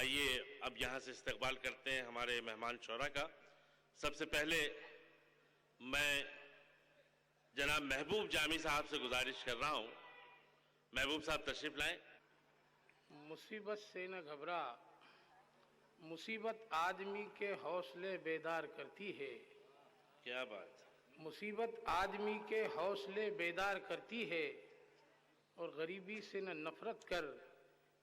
आइए अब यहाँ से इस्तकबाल करते हैं हमारे मेहमान शौरा का। सबसे पहले मैं जनाब महबूब जामी साहब से गुजारिश कर रहा हूँ, महबूब साहब तशरीफ लाएं। मुसीबत से न घबरा, मुसीबत आदमी के हौसले बेदार करती है। क्या बात। मुसीबत आदमी के हौसले बेदार करती है और गरीबी से न नफरत कर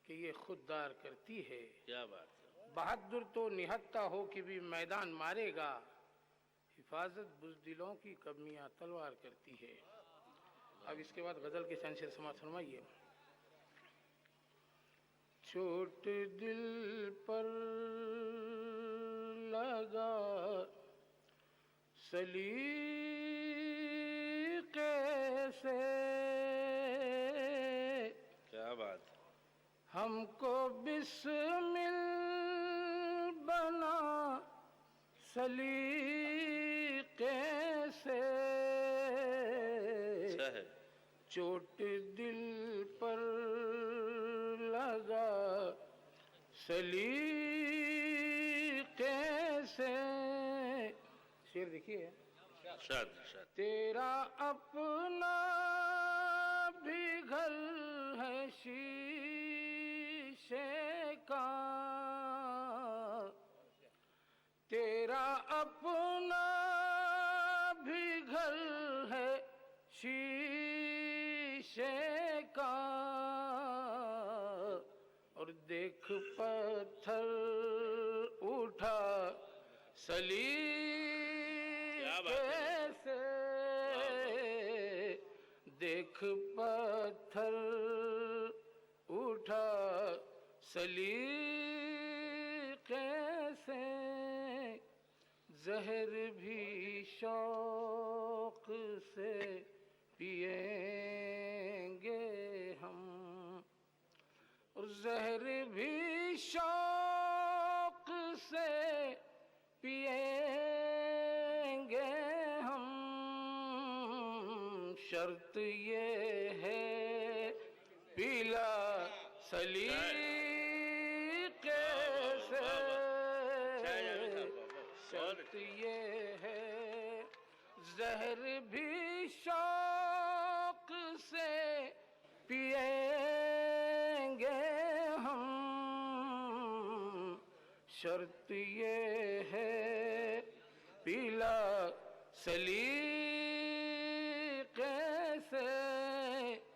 कि ये खुददार करती है। क्या बात है। बहादुर तो निहत्ता हो कि भी मैदान मारेगा, हिफाजत बुज़दिलों की कदमियाँ तलवार करती है। अब इसके बाद गज़ल के शान से समाप्त फरमाइए। चोट दिल पर लगा सलीक़े से, क्या बात। हमको बिस्मिल बना सलीक़े से। चोट दिल पर लगा सलीक़े से। शेर देखिए। तेरा अपना भी घर है शीशे का, तेरा अपना भी घर है शीशे का। और देख पत्थर उठा सलीक़े से, देख पत्थर उठा सलीक़े से। ज़हर भी शौक़ से पिएंगे हम, और ज़हर भी शौक़ से पिएंगे हम। शर्त ये है पीला सलीक़े से, शर्त ये है ज़हर भी शौक़ से पिएंगे हम। शर्त ये है पीला सलीक़े से।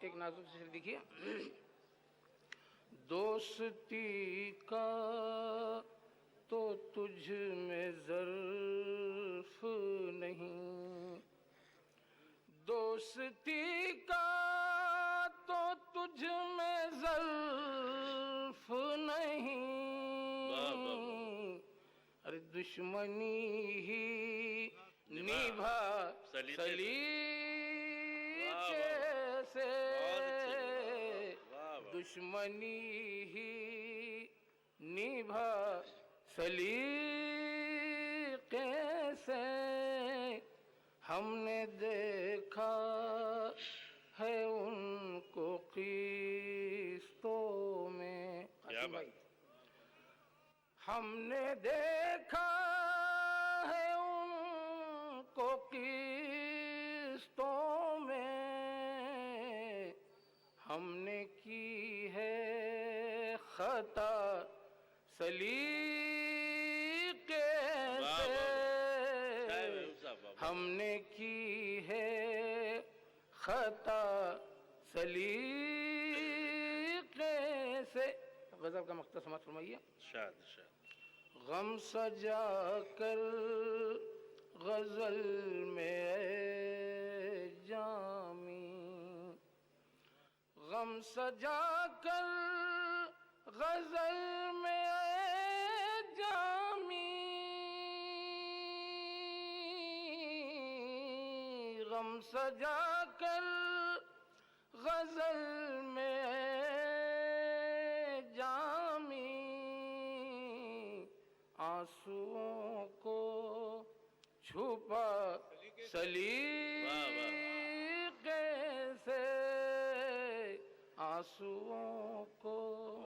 एक नाजुक शेर देखिए। दोस्ती का तो तुझ में ज़र्फ़ नहीं, दोस्ती का तो तुझ में ज़र्फ़ नहीं। अरे दुश्मनी ही निभा सलीक़े से, दुश्मनी ही निभा सलीक़े से। हमने देखा है उनको क़िस्तों में। हमने देखा है उनको क़िस्तों में, हमने की है ख़ता सलीक़े से। हमने की है ख़ता सलीक़े से। गज़ल का मक़सद समाप्त फरमाइए। गम सजा कर गज़ल में जामी, गम सजा कर गज़ल में जामी, गम सजा कर गज़ल में जामी। आंसुओं को छुपा सलीक़े से, आंसुओं को